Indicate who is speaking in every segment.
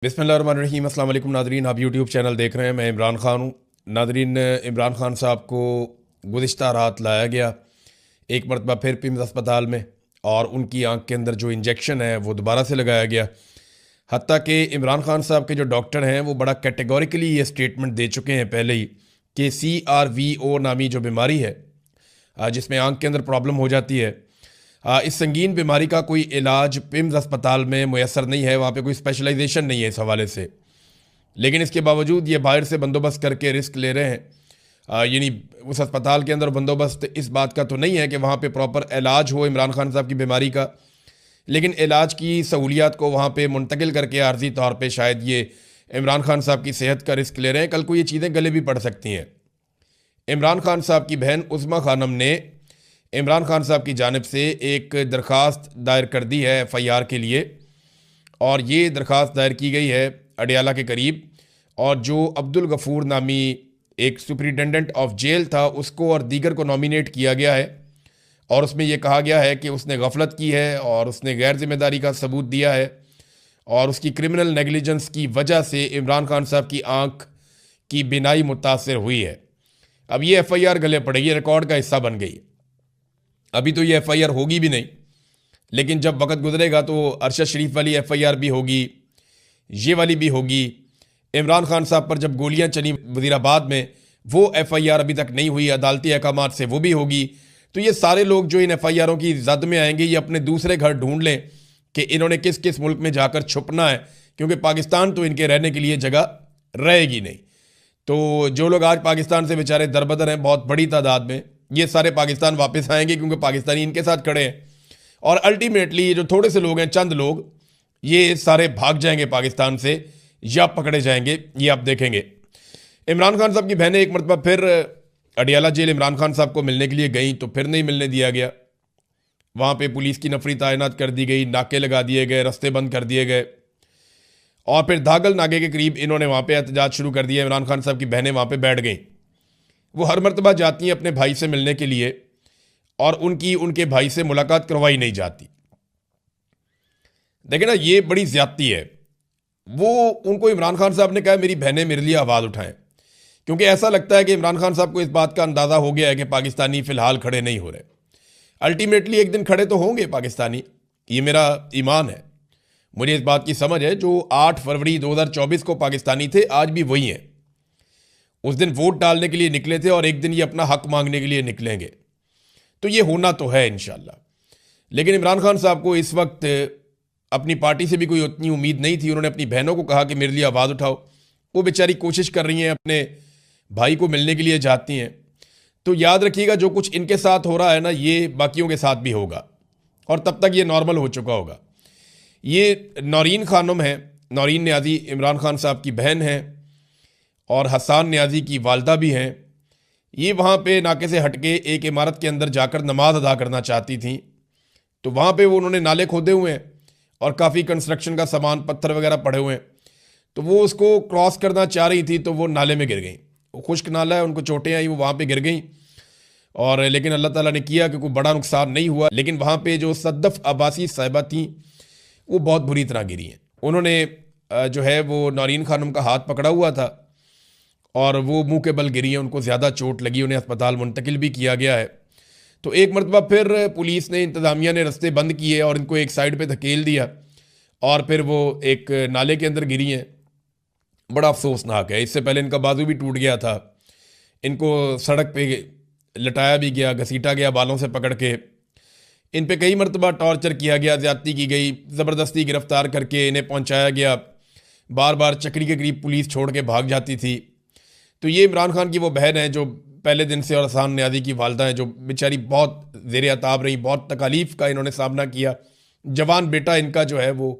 Speaker 1: बिस्मिल्लाहिर्रहमानिर्रहीम। अस्सलाम वालेकुम नादरीन, आप यूट्यूब चैनल देख रहे हैं। मैं इमरान ख़ान हूँ। नादरीन, इमरान ख़ान साहब को गुज़िश्ता रात लाया गया एक मरतबा फिर पिम्स अस्पताल में, और उनकी आंख के अंदर जो इंजेक्शन है वो दोबारा से लगाया गया। हत्ता कि इमरान ख़ान साहब के जो डॉक्टर हैं वो बड़ा कैटेगोरिकली ये स्टेटमेंट दे चुके हैं पहले ही कि CRVO नामी जो बीमारी है, जिसमें आंख के अंदर प्रॉब्लम हो जाती है, इस संगीन बीमारी का कोई इलाज पिम्स अस्पताल में मुयसर नहीं है। वहाँ पे कोई स्पेशलाइजेशन नहीं है इस हवाले से। लेकिन इसके बावजूद ये बाहर से बंदोबस्त करके रिस्क ले रहे हैं। यानी उस अस्पताल के अंदर बंदोबस्त इस बात का तो नहीं है कि वहाँ पे प्रॉपर इलाज हो इमरान खान साहब की बीमारी का, लेकिन इलाज की सहूलियात को वहाँ पे मुंतकिल करके आर्जी तौर पे शायद ये इमरान खान साहब की सेहत का रिस्क ले रहे हैं। कल को ये चीज़ें गले भी पड़ सकती हैं। इमरान खान साहब की बहन उज़्मा खानम ने इमरान खान साहब की जानिब से एक दरख्वास्त दायर कर दी है FIR के लिए, और ये दरख्वास्त दायर की गई है अडियाला के करीब। और जो अब्दुल गफूर नामी एक सुपरिटेंडेंट ऑफ जेल था, उसको और दीगर को नॉमिनेट किया गया है, और उसमें यह कहा गया है कि उसने गफलत की है और उसने गैर जिम्मेदारी का सबूत दिया है, और उसकी क्रिमिनल नेगलिजेंस की वजह से इमरान खान साहब की आँख की बिनाई मुतासर हुई है। अब ये FIR गले पड़ेगी, रिकॉर्ड का हिस्सा बन गई। अभी तो ये FIR होगी भी नहीं, लेकिन जब वक्त गुजरेगा तो अरशद शरीफ वाली FIR भी होगी, ये वाली भी होगी। इमरान खान साहब पर जब गोलियां चली वज़ीराबाद में, वो FIR अभी तक नहीं हुई, अदालती अहकामात से वो भी होगी। तो ये सारे लोग जो इन FIRों की जद में आएंगे, ये अपने दूसरे घर ढूंढ लें कि इन्होंने किस किस मुल्क में जाकर छुपना है, क्योंकि पाकिस्तान तो इनके रहने के लिए जगह रहेगी नहीं। तो जो लोग आज पाकिस्तान से बेचारे दरबदर हैं बहुत बड़ी तादाद में, ये सारे पाकिस्तान वापस आएंगे, क्योंकि पाकिस्तानी इनके साथ खड़े हैं। और अल्टीमेटली ये जो थोड़े से लोग हैं, चंद लोग, ये सारे भाग जाएंगे पाकिस्तान से या पकड़े जाएंगे, ये आप देखेंगे। इमरान खान साहब की बहनें एक मरतबा फिर अडियाला जेल इमरान खान साहब को मिलने के लिए गई, तो फिर नहीं मिलने दिया गया। वहाँ पे पुलिस की नफरी तैनात कर दी गई, नाके लगा दिए गए, रास्ते बंद कर दिए गए, और फिर धागल नाके के करीब इन्होंने वहाँ पे एहतजाज शुरू कर दिया। इमरान खान साहब की बहनें वहाँ पे बैठ गईं। वो हर मरतबा जाती हैं अपने भाई से मिलने के लिए, और उनके भाई से मुलाकात करवाई नहीं जाती। देखें ना, ये बड़ी ज्यादती है। वो उनको इमरान खान साहब ने कहा मेरी बहनें मेरे लिए आवाज़ उठाएं, क्योंकि ऐसा लगता है कि इमरान खान साहब को इस बात का अंदाज़ा हो गया है कि पाकिस्तानी फ़िलहाल खड़े नहीं हो रहे। अल्टीमेटली एक दिन खड़े तो होंगे पाकिस्तानी, ये मेरा ईमान है। मुझे इस बात की समझ है, जो 8 फरवरी 2024 को पाकिस्तानी थे, आज भी वही हैं। उस दिन वोट डालने के लिए निकले थे, और एक दिन ये अपना हक मांगने के लिए निकलेंगे। तो ये होना तो है इंशाल्लाह। लेकिन इमरान खान साहब को इस वक्त अपनी पार्टी से भी कोई उतनी उम्मीद नहीं थी। उन्होंने अपनी बहनों को कहा कि मेरे लिए आवाज़ उठाओ। वो बेचारी कोशिश कर रही हैं, अपने भाई को मिलने के लिए जाती हैं। तो याद रखिएगा, जो कुछ इनके साथ हो रहा है ना, ये बाकियों के साथ भी होगा, और तब तक ये नॉर्मल हो चुका होगा। ये नौरीन खानम है, नौरीन न्याजी इमरान खान साहब की बहन है, और हसान न्याजी की वालदा भी हैं। ये वहाँ पे नाके से हटके एक इमारत के अंदर जाकर नमाज अदा करना चाहती थी। तो वहाँ पे वो उन्होंने नाले खोदे हुए हैं, और काफ़ी कंस्ट्रक्शन का सामान, पत्थर वगैरह पड़े हुए हैं। तो वो उसको क्रॉस करना चाह रही थी, तो वो नाले में गिर गई। वो खुश्क नाला है, उनको चोटें आई, वो वहाँ पे गिर गई। और लेकिन अल्लाह ताला ने किया कि कोई बड़ा नुकसान नहीं हुआ। लेकिन वहाँ पे जो सद्दफ अब्बासी साहिबा थी, वो बहुत बुरी तरह गिरी हैं। उन्होंने जो है वो नौरीन खानम का हाथ पकड़ा हुआ था, और वो मुंह के बल गिरी हैं। उनको ज़्यादा चोट लगी, उन्हें अस्पताल मुंतकिल भी किया गया है। तो एक मरतबा फिर पुलिस ने, इंतज़ामिया ने रास्ते बंद किए और इनको एक साइड पे धकेल दिया, और फिर वो एक नाले के अंदर गिरी हैं। बड़ा अफसोसनाक है। इससे पहले इनका बाजू भी टूट गया था। इनको सड़क पे लटाया भी गया, घसीटा गया बालों से पकड़ के। इन पे कई मरतबा टॉर्चर किया गया, ज़्यादती की गई, ज़बरदस्ती गिरफ्तार करके इन्हें पहुँचाया गया। बार बार चक्री के करीब पुलिस छोड़ के भाग जाती थी। तो ये इमरान खान की वो बहन है जो पहले दिन से, और हसान न्याजी की वालदा है जो बेचारी बहुत ज़ेरे अताब रही, बहुत तकालीफ का इन्होंने सामना किया। जवान बेटा इनका जो है वो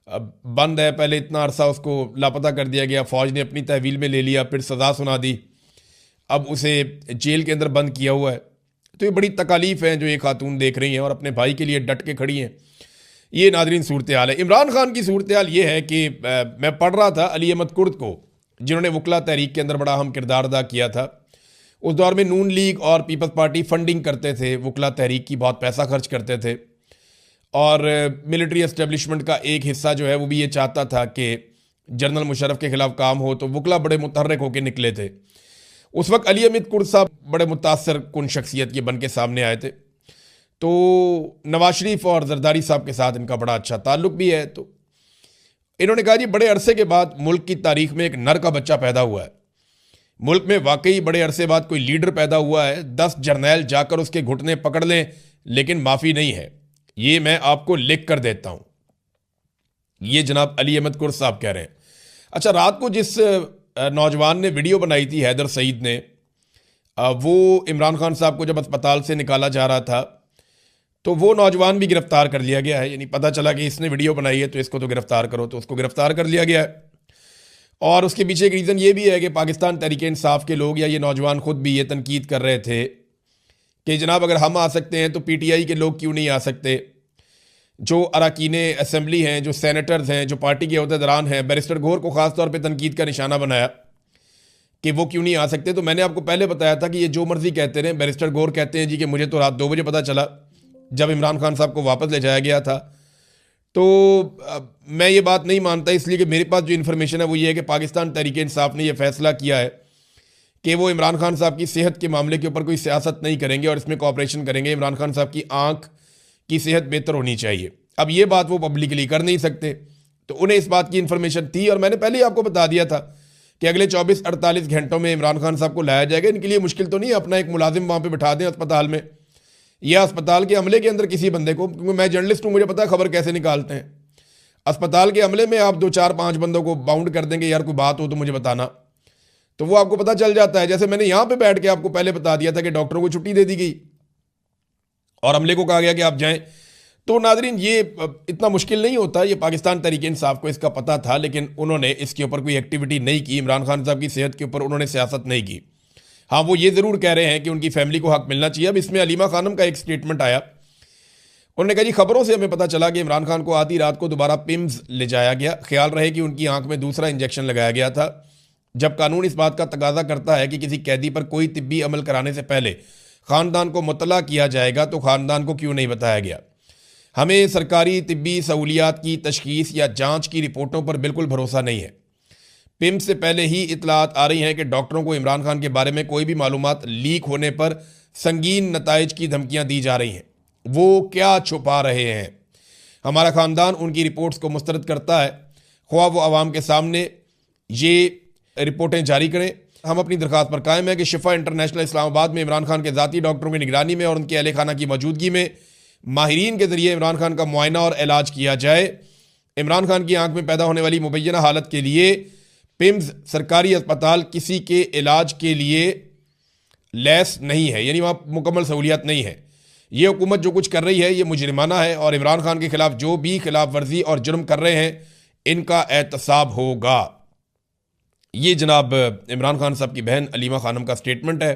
Speaker 1: बंद है। पहले इतना अरसा उसको लापता कर दिया गया, फ़ौज ने अपनी तहवील में ले लिया, फिर सज़ा सुना दी, अब उसे जेल के अंदर बंद किया हुआ है। तो ये बड़ी तकालीफ है जो ये खातून देख रही हैं, और अपने भाई के लिए डट के खड़ी हैं। ये नादरीन सूरत हाल है। इमरान खान की सूरत हाल ये है कि मैं पढ़ रहा था अली अहमद कुर्द को, जिन्होंने वकला तहरीक के अंदर बड़ा अहम किरदार अदा किया था। उस दौर में नून लीग और पीपल्स पार्टी फंडिंग करते थे वकला तहरीक की, बहुत पैसा खर्च करते थे, और मिलिट्री एस्टेब्लिशमेंट का एक हिस्सा जो है वो भी ये चाहता था कि जनरल मुशर्रफ के खिलाफ काम हो, तो वकला बड़े मुतहर्रिक होकर निकले थे। उस वक्त अली हमीद कुर्द साहब बड़े मुतासर कुन शख्सियत के बन के सामने आए थे। तो नवाज शरीफ और जरदारी साहब के साथ इनका बड़ा अच्छा ताल्लुक भी है। तो इन्होंने कहा जी बड़े अरसे के बाद मुल्क की तारीख में एक नर का बच्चा पैदा हुआ है। मुल्क में वाकई बड़े अरसे बाद कोई लीडर पैदा हुआ है। 10 जर्नैल जाकर उसके घुटने पकड़ लें लेकिन माफ़ी नहीं है, ये मैं आपको लिख कर देता हूँ। ये जनाब अली अहमद कुर्द साहब कह रहे हैं। अच्छा, रात को जिस नौजवान ने वीडियो बनाई थी, हैदर सईद ने, वो इमरान खान साहब को जब अस्पताल से निकाला जा रहा था तो वो नौजवान भी गिरफ्तार कर लिया गया है। यानी पता चला कि इसने वीडियो बनाई है तो इसको तो गिरफ्तार करो, तो उसको गिरफ्तार कर लिया गया है। और उसके पीछे एक रीज़न ये भी है कि पाकिस्तान तहरीक इंसाफ के लोग या ये नौजवान खुद भी ये तनकीद कर रहे थे कि जनाब अगर हम आ सकते हैं तो पीटीआई के लोग क्यों नहीं आ सकते। जो अरकान असम्बली हैं, जो सेनेटर्स हैं, जो पार्टी के अहदेदारान हैं, बैरिस्टर गौहर को ख़ास तौर पे तनकीद का निशाना बनाया कि वो क्यों नहीं आ सकते। तो मैंने आपको पहले बताया था कि ये जो मर्जी कहते रहे। बैरिस्टर गौहर कहते हैं जी कि मुझे तो रात 2 बजे पता चला जब इमरान खान साहब को वापस ले जाया गया था। तो मैं ये बात नहीं मानता, इसलिए कि मेरे पास जो इन्फॉर्मेशन है वो ये है कि पाकिस्तान तहरीक इंसाफ ने यह फैसला किया है कि वो इमरान खान साहब की सेहत के मामले के ऊपर कोई सियासत नहीं करेंगे और इसमें कोऑपरेशन करेंगे। इमरान खान साहब की आंख की सेहत बेहतर होनी चाहिए। अब ये बात वो पब्लिकली कर नहीं सकते, तो उन्हें इस बात की इन्फॉर्मेशन थी और मैंने पहले ही आपको बता दिया था कि अगले 24-48 घंटों में इमरान खान साहब को लाया जाएगा। इनके लिए मुश्किल तो नहीं है, अपना एक मुलाजिम वहाँ पर बैठा दें अस्पताल में या अस्पताल के अमले के अंदर किसी बंदे को, क्योंकि मैं जर्नलिस्ट हूँ, मुझे पता है खबर कैसे निकालते हैं। अस्पताल के अमले में आप 2, 4, 5 बंदों को बाउंड कर देंगे, यार कोई बात हो तो मुझे बताना, तो वो आपको पता चल जाता है। जैसे मैंने यहाँ पे बैठ के आपको पहले बता दिया था कि डॉक्टरों को छुट्टी दे दी गई और अमले को कहा गया कि आप जाएं। तो नाजरीन, ये इतना मुश्किल नहीं होता, ये पाकिस्तान तहरीक इंसाफ को इसका पता था, लेकिन उन्होंने इसके ऊपर कोई एक्टिविटी नहीं की। इमरान खान साहब की सेहत के ऊपर उन्होंने सियासत नहीं की। हाँ, वो ये ज़रूर कह रहे हैं कि उनकी फैमिली को हक मिलना चाहिए। अब इसमें अलीमा खानम का एक स्टेटमेंट आया, उन्होंने कहा जी खबरों से हमें पता चला कि इमरान खान को आधी रात को दोबारा पिम्स ले जाया गया। ख्याल रहे कि उनकी आंख में दूसरा इंजेक्शन लगाया गया था। जब कानून इस बात का तकाजा करता है कि किसी कैदी पर कोई तिब्बी अमल कराने से पहले ख़ानदान को मुतला किया जाएगा, तो ख़ानदान को क्यों नहीं बताया गया। हमें सरकारी तिब्बी सहूलियात की तशखीस या जाँच की रिपोर्टों पर बिल्कुल भरोसा नहीं है। पिम्स से पहले ही इतलात आ रही हैं कि डॉक्टरों को इमरान खान के बारे में कोई भी मालूमात लीक होने पर संगीन नताइज की धमकियाँ दी जा रही हैं। वो क्या छुपा रहे हैं। हमारा ख़ानदान उनकी रिपोर्ट्स को मुस्तरद करता है, ख्वाह वो आवाम के सामने ये रिपोर्टें जारी करें। हम अपनी दरख्वास्त पर कायम है कि शिफा इंटरनेशनल इस्लामाबाद में इमरान खान के ज़ाती डॉक्टरों की निगरानी में और उनके अहले खाना की मौजूदगी में माहिरीन के ज़रिए इमरान खान का मुआयना और इलाज किया जाए। इमरान खान की आंख में पैदा होने वाली मुबैना हालत के लिए पिम्स सरकारी अस्पताल किसी के इलाज के लिए लैस नहीं है, यानी वहाँ मुकम्मल सहूलियात नहीं है। ये हुकूमत जो कुछ कर रही है ये मुजरिमाना है और इमरान खान के खिलाफ जो भी खिलाफ वर्जी और जुर्म कर रहे हैं इनका एहतसाब होगा। ये जनाब इमरान खान साहब की बहन अलीमा खानम का स्टेटमेंट है।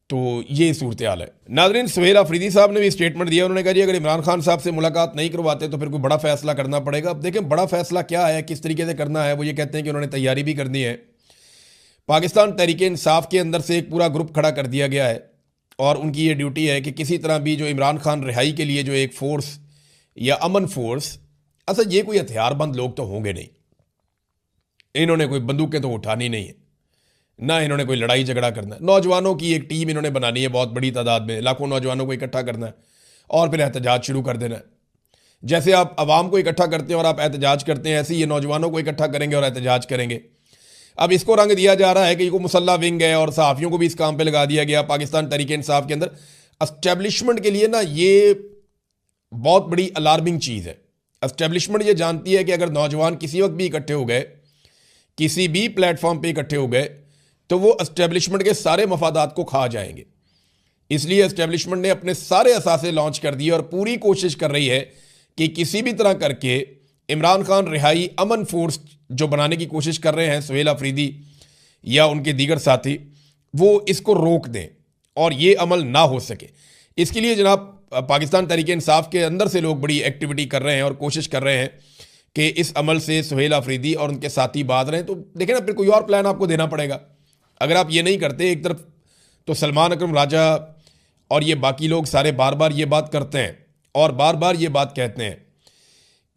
Speaker 1: तो ये सूरत हाल है। नाज़रीन, सुहेल अफरीदी साहब ने भी स्टेटमेंट दिया। उन्होंने कहा जी अगर इमरान खान साहब से मुलाकात नहीं करवाते तो फिर कोई बड़ा फैसला करना पड़ेगा। अब देखें बड़ा फैसला क्या है, किस तरीके से करना है। वो ये कहते हैं कि उन्होंने तैयारी भी करनी है। पाकिस्तान तहरीक इंसाफ के अंदर से एक पूरा ग्रुप खड़ा कर दिया गया है और उनकी ये ड्यूटी है कि किसी तरह भी जो इमरान खान रिहाई के लिए जो एक फ़ोर्स या अमन फोर्स, असल ये कोई हथियारबंद लोग तो होंगे नहीं, इन्होंने कोई बंदूकें तो उठानी नहीं है, ना इन्होंने कोई लड़ाई झगड़ा करना है। नौजवानों की एक टीम इन्होंने बनानी है, बहुत बड़ी तादाद में, लाखों नौजवानों को इकट्ठा करना है और फिर एहतजाज शुरू कर देना है। जैसे आप आवाम को इकट्ठा करते हैं और आप एहतजाज करते हैं, ऐसे ही ये नौजवानों को इकट्ठा करेंगे और एहतजाज करेंगे। अब इसको रंग दिया जा रहा है कि ये मुसल्ला विंग है और सहाफ़ियों को भी इस काम पे लगा दिया गया। पाकिस्तान तहरीक इंसाफ के अंदर एस्टेब्लिशमेंट के लिए ना ये बहुत बड़ी अलार्मिंग चीज़ है। एस्टेब्लिशमेंट ये जानती है कि अगर नौजवान किसी वक्त भी इकट्ठे हो गए, किसी भी प्लेटफॉर्म पे इकट्ठे हो गए, तो वो एस्टेब्लिशमेंट के सारे मफादात को खा जाएंगे। इसलिए एस्टेब्लिशमेंट ने अपने सारे असासे लॉन्च कर दिए और पूरी कोशिश कर रही है कि किसी भी तरह करके इमरान खान रिहाई अमन फोर्स जो बनाने की कोशिश कर रहे हैं सुहेल अफरीदी या उनके दीगर साथी, वो इसको रोक दें और ये अमल ना हो सके। इसके लिए जनाब पाकिस्तान तहरीक इंसाफ के अंदर से लोग बड़ी एक्टिविटी कर रहे हैं और कोशिश कर रहे हैं कि इस अमल से सुहेल अफरीदी और उनके साथी बाज रहे हैं। तो देखें ना, फिर कोई और प्लान आपको देना पड़ेगा। अगर आप ये नहीं करते, एक तरफ तो सलमान अकरम राजा और ये बाकी लोग सारे बार बार ये बात करते हैं और बार बार ये बात कहते हैं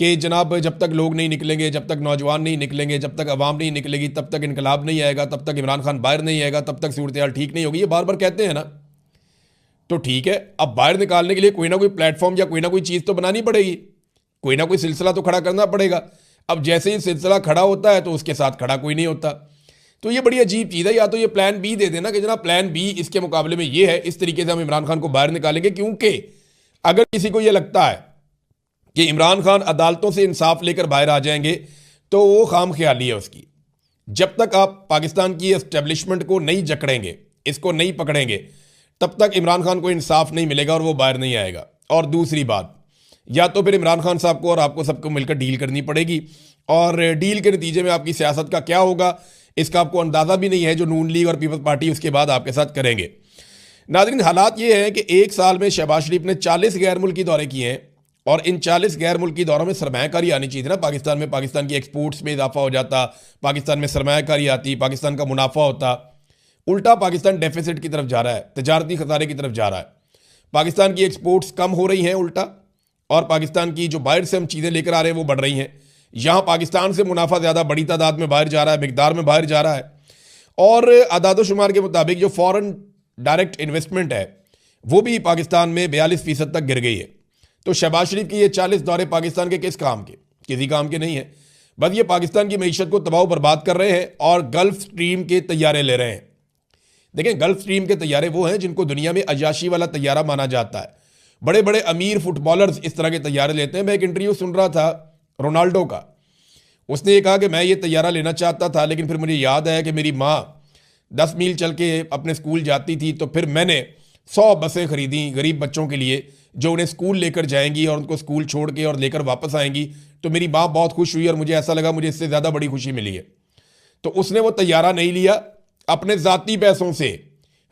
Speaker 1: कि जनाब जब तक लोग नहीं निकलेंगे, जब तक नौजवान नहीं निकलेंगे, जब तक अवाम नहीं निकलेगी, तब तक इनकलाब नहीं आएगा, तब तक इमरान खान बाहर नहीं आएगा, तब तक सूरत हाल ठीक नहीं होगी, ये बार बार कहते हैं ना। तो ठीक है, अब बाहर निकालने के लिए कोई ना कोई प्लेटफॉर्म या कोई ना कोई चीज़ तो बनानी पड़ेगी, कोई ना कोई सिलसिला तो खड़ा करना पड़ेगा। अब जैसे ही सिलसिला खड़ा होता है तो उसके साथ खड़ा कोई नहीं होता। तो ये बड़ी अजीब चीज़ है। या तो ये प्लान बी दे देना कि जनाब प्लान बी इसके मुकाबले में ये है, इस तरीके से हम इमरान खान को बाहर निकालेंगे। क्योंकि अगर किसी को ये लगता है कि इमरान खान अदालतों से इंसाफ लेकर बाहर आ जाएंगे तो वो खाम ख्याली है उसकी। जब तक आप पाकिस्तान की एस्टेब्लिशमेंट को नहीं जकड़ेंगे, इसको नहीं पकड़ेंगे, तब तक इमरान खान को इंसाफ नहीं मिलेगा और वो बाहर नहीं आएगा। और दूसरी बात, या तो फिर इमरान खान साहब को और आपको सबको मिलकर डील करनी पड़ेगी, और डील के नतीजे में आपकी सियासत का क्या होगा इसका आपको अंदाज़ा भी नहीं है, जो नून लीग और पीपल्स पार्टी उसके बाद आपके साथ करेंगे। नाज़रीन, हालात ये हैं कि एक साल में शहबाज शरीफ ने 40 गैर मुल्की दौरे किए हैं, और इन 40 गैर मुल्की दौरों में सरमायाकारी आनी चाहिए थी ना पाकिस्तान में। पाकिस्तान की एक्सपोर्ट्स में इजाफा हो जाता, पाकिस्तान में सरमायाकारी आती, पाकिस्तान का मुनाफा होता। उल्टा पाकिस्तान डेफिसिट की तरफ जा रहा है, तजारती खसारे की तरफ जा रहा है। पाकिस्तान की एक्सपोर्ट्स कम हो रही हैं उल्टा, और पाकिस्तान की जो बाहर से हम चीज़ें लेकर आ रहे हैं वो बढ़ रही हैं। यहाँ पाकिस्तान से मुनाफा ज़्यादा बड़ी तादाद में बाहर जा रहा है, मिकदार में बाहर जा रहा है। और आदाद शुमार के मुताबिक जो फॉरेन डायरेक्ट इन्वेस्टमेंट है वो भी पाकिस्तान में 42% तक गिर गई है। तो शहबाज शरीफ के ये 40 दौरे पाकिस्तान के किस काम के? किसी काम के नहीं है। बस ये पाकिस्तान की मईशत को तबाह बर्बाद कर रहे हैं और गल्फ स्ट्रीम के तैयारे ले रहे हैं। देखें, गल्फ स्ट्रीम के तैयारे वो हैं जिनको दुनिया में अयाशी वाला तैयारा माना जाता है। बड़े बड़े अमीर फुटबॉलर्स इस तरह के तैयारे लेते हैं। मैं एक इंटरव्यू सुन रहा था रोनाल्डो का, उसने ये कहा कि मैं ये तैयारा लेना चाहता था, लेकिन फिर मुझे याद आया कि मेरी माँ 10 मील चल के अपने स्कूल जाती थी, तो फिर मैंने 100 बसें खरीदी गरीब बच्चों के लिए जो उन्हें स्कूल लेकर जाएंगी और उनको स्कूल छोड़ के और लेकर वापस आएंगी। तो मेरी माँ बहुत खुश हुई और मुझे ऐसा लगा मुझे इससे ज़्यादा बड़ी खुशी मिली है। तो उसने वो तैयारा नहीं लिया अपने ज़ाती पैसों से,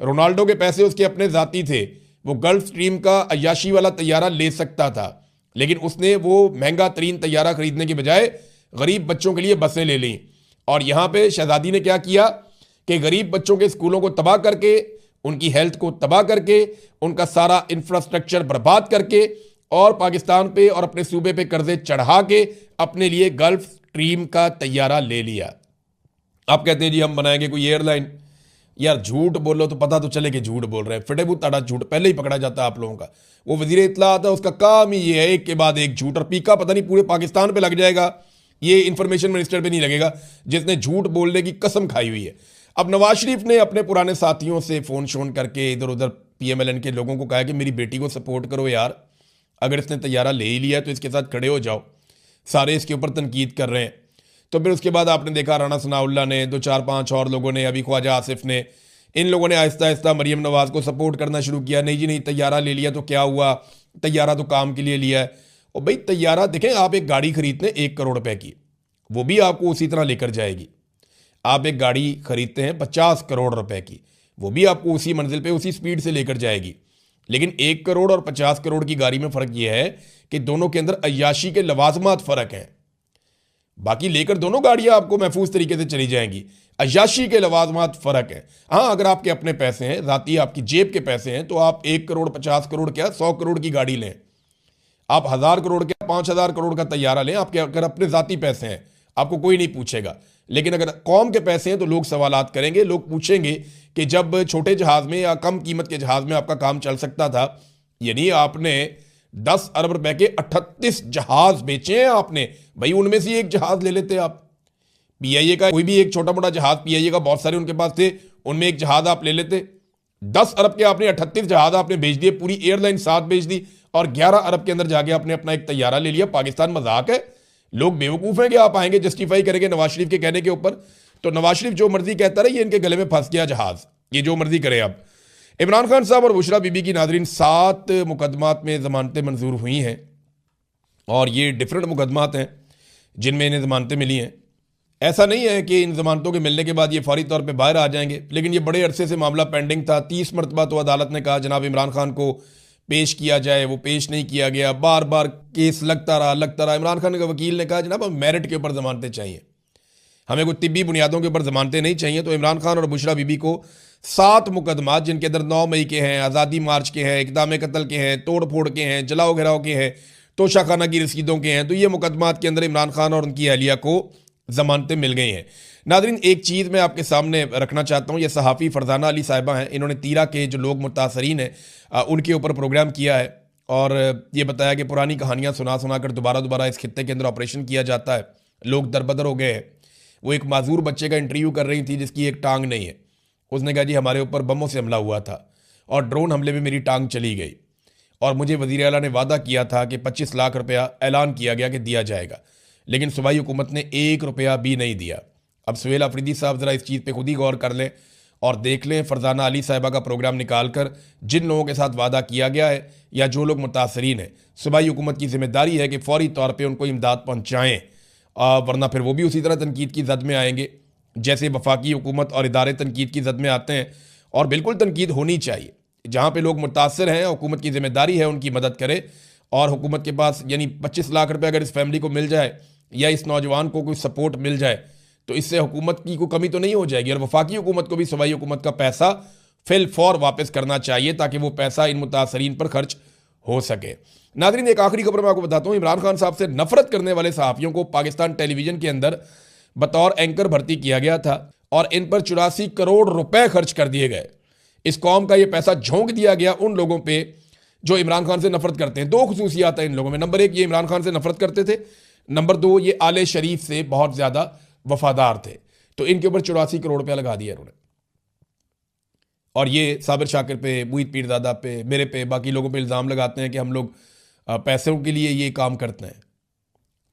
Speaker 1: रोनाल्डो के पैसे उसके अपने ज़ाती थे। वो गल्फ स्ट्रीम का अय्याशी वाला तैयारा ले सकता था, लेकिन उसने वो महंगा तरीन तैयारा खरीदने के बजाय गरीब बच्चों के लिए बसें ले लीं। और यहाँ पे शहजादी ने क्या किया कि गरीब बच्चों के स्कूलों को तबाह करके, उनकी हेल्थ को तबाह करके, उनका सारा इंफ्रास्ट्रक्चर बर्बाद करके, और पाकिस्तान पे और अपने सूबे पे कर्जे चढ़ा के अपने लिए गल्फ स्ट्रीम का तैयारा ले लिया। आप कहते हैं जी हम बनाएंगे कोई एयरलाइन। यार झूठ बोलो तो पता तो चले कि झूठ बोल रहे हैं। फिटेबू ताड़ा झूठ पहले ही पकड़ा जाता है आप लोगों का। वो वजीर इत्तला आता है, उसका काम ही ये है एक के बाद एक झूठ, और पीका पता नहीं पूरे पाकिस्तान पे लग जाएगा, ये इंफॉर्मेशन मिनिस्टर पे नहीं लगेगा जिसने झूठ बोलने की कसम खाई हुई है। अब नवाज शरीफ ने अपने पुराने साथियों से फ़ोन शोन करके इधर उधर PMLN के लोगों को कहा कि मेरी बेटी को सपोर्ट करो यार, अगर इसने तैयारा ले ही लिया तो इसके साथ खड़े हो जाओ। सारे इसके ऊपर तनकीद कर रहे हैं। तो फिर उसके बाद आपने देखा राना सनाउल्लाह ने, 2-4-5 और लोगों ने, अभी ख्वाजा आसिफ ने, इन लोगों ने आहिस्ता आहिस्ता मरीम नवाज़ को सपोर्ट करना शुरू किया। नहीं जी नहीं, तैयारा ले लिया तो क्या हुआ, तैयारा तो काम के लिए लिया है। और भाई तैयारा देखें, आप एक गाड़ी खरीदते हैं 1 करोड़ रुपए की, वो भी आपको उसी तरह लेकर जाएगी। आप एक गाड़ी खरीदते हैं 50 करोड़ रुपए की, वो भी आपको उसी मंजिल पे उसी स्पीड से लेकर जाएगी। लेकिन 1 करोड़ और 50 करोड़ की गाड़ी में फ़र्क यह है कि दोनों के अंदर अय्याशी के लवाजमात फ़र्क हैं। बाकी लेकर दोनों गाड़ियां आपको महफूज तरीके से चली जाएंगी, अय्याशी के लवाजमात फ़र्क है। हाँ, अगर आपके अपने पैसे हैं, ज़ाती आपकी जेब के पैसे हैं, तो आप 1 करोड़ 50 करोड़ क्या 100 करोड़ की गाड़ी लें। आप 1000 करोड़ क्या 5000 करोड़ का तैयारा लें। आपके अगर अपने ज़ाती पैसे हैं आपको कोई नहीं पूछेगा। लेकिन अगर कौम के पैसे हैं तो लोग सवालात करेंगे, लोग पूछेंगे कि जब छोटे जहाज़ में या कम कीमत के जहाज़ में आपका काम चल सकता था, यानी आपने 10 अरब रुपए के 38 जहाज़ बेचे हैं आपने, भाई उनमें से एक जहाज़ ले लेते आप। PIA का कोई भी एक छोटा मोटा जहाज़, PIA का बहुत सारे उनके पास थे, उनमें एक जहाज़ आप ले लेते। 10 अरब के आपने 38 जहाज़ आपने बेच दिए, पूरी एयरलाइन साथ बेच दी, और 11 अरब के अंदर जाके आपने अपना एक तैयारा ले लिया। पाकिस्तान मजाक है? लोग बेवकूफ़ हैं कि आप आएंगे जस्टिफाई करेंगे नवाज शरीफ के कहने के ऊपर। तो नवाज शरीफ जो मर्जी कहता रहे, ये इनके गले में फंस गया जहाज़, ये जो मर्जी करे। अब इमरान खान साहब और बुशरा बीबी की नाजरीन 7 मुकदमात में ज़मानतें मंजूर हुई हैं, और ये डिफरेंट मुकदमात हैं जिनमें इन्हें ज़मानतें मिली हैं। ऐसा नहीं है कि इन ज़मानतों के मिलने के बाद ये फौरी तौर पे बाहर आ जाएंगे, लेकिन ये बड़े अरसे से मामला पेंडिंग था। 30 मरतबा तो अदालत ने कहा जनाब इमरान खान को पेश किया जाए, वो पेश नहीं किया गया, बार बार केस लगता रहा। इमरान खान के वकील ने कहा जनाब हम मेरिट के ऊपर ज़मानतें चाहिए, हमें कोई तिब्बी बुनियादों के ऊपर ज़मानतें नहीं चाहिए। तो इमरान खान और बुशरा बीबी को 7 मुकदमात, जिनके अंदर 9 मई के हैं, आज़ादी मार्च के हैं, इक़दाम कत्ल के हैं, तोड़ फोड़ के हैं, जलाओ घिराव के हैं, तोशाखाना की रसीदों के हैं। तो ये मुकदमात के अंदर इमरान खान और उनकी अहलिया को जमानतें मिल गई हैं। नादरीन, एक चीज़ मैं आपके सामने रखना चाहता हूँ। ये सहाफ़ी फरजाना अली साहिबा हैं, इन्होंने तीरा के जो लोग मुतासरीन हैं उनके ऊपर प्रोग्राम किया है और ये बताया कि पुरानी कहानियाँ सुना सुना कर दोबारा इस खित्ते के अंदर ऑपरेशन किया जाता है। लोग दरबदर हो गए हैं। वो एक माजूर बच्चे का इंटरव्यू कर रही थी जिसकी एक टांग नहीं है। उसने कहा जी हमारे ऊपर बमों से हमला हुआ था और ड्रोन हमले में मेरी टांग चली गई और मुझे वज़ीर आला ने वादा किया था कि 25 लाख रुपया ऐलान किया गया कि दिया जाएगा, लेकिन सूबाई हुकूमत ने 1 रुपया भी नहीं दिया। अब सुहेल अफरीदी साहब ज़रा इस चीज़ पे खुद ही गौर कर लें और देख लें फरजाना अली साहिबा का प्रोग्राम निकाल कर जिन लोगों के साथ वादा किया गया है या जो लोग मुतासरीन हैं, सूबाई हुकूमत की जिम्मेदारी है कि फौरी तौर पर उनको इमदाद पहुँचाएँ, वरना फिर वो भी उसी तरह तनकीद की जद में आएंगे जैसे वफाकी हुकूमत और इदारे तनकीद की जद में आते हैं। और बिल्कुल तनकीद होनी चाहिए। जहाँ पे लोग मुतासर हैं, हुकूमत की जिम्मेदारी है उनकी मदद करे और हुकूमत के पास यानी 25 लाख रुपये अगर इस फैमिली को मिल जाए या इस नौजवान को कोई सपोर्ट मिल जाए तो इससे हुकूमत की कोई कमी तो नहीं हो जाएगी। और वफाकी हुकूमत को भी सूबाई हुकूमत का पैसा फिल फौर वापस करना चाहिए ताकि वो पैसा इन मुतासरीन पर खर्च हो सके। नाज़रीन, एक आखिरी खबर मैं आपको बताता हूँ। इमरान खान साहब से नफरत करने वाले सहाफ़ियों को पाकिस्तान टेलीविज़न के अंदर बतौर एंकर भर्ती किया गया था और इन पर 84 करोड़ रुपए खर्च कर दिए गए। इस कौम का ये पैसा झोंक दिया गया उन लोगों पे जो इमरान खान से नफरत करते हैं। 2 खुसूसियात हैं इन लोगों में। नंबर 1, ये इमरान खान से नफरत करते थे। नंबर 2, ये आले शरीफ से बहुत ज़्यादा वफादार थे। तो इनके ऊपर 84 करोड़ रुपया लगा दिया इन्होंने। और ये साबिर शाकिर पे, मुईद पीरजादा पे, मेरे पे, बाकी लोगों पे इल्ज़ाम लगाते हैं कि हम लोग पैसों के लिए ये काम करते हैं।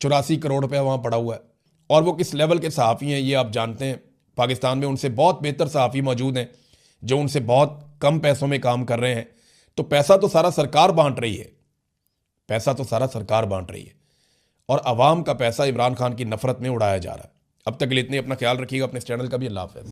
Speaker 1: 84 करोड़ रुपया वहाँ पड़ा हुआ है। और वो किस लेवल के सहाफ़ी हैं ये आप जानते हैं। पाकिस्तान में उनसे बहुत बेहतर सहाफ़ी मौजूद हैं जो उनसे बहुत कम पैसों में काम कर रहे हैं। तो पैसा तो सारा सरकार बांट रही है, पैसा तो सारा सरकार बांट रही है और अवाम का पैसा इमरान खान की नफरत में उड़ाया जा रहा है। अब तक के लिए इतने, अपना ख्याल रखिएगा, अपने इस चैनल का भी। अल्लाह हाफ़िज़।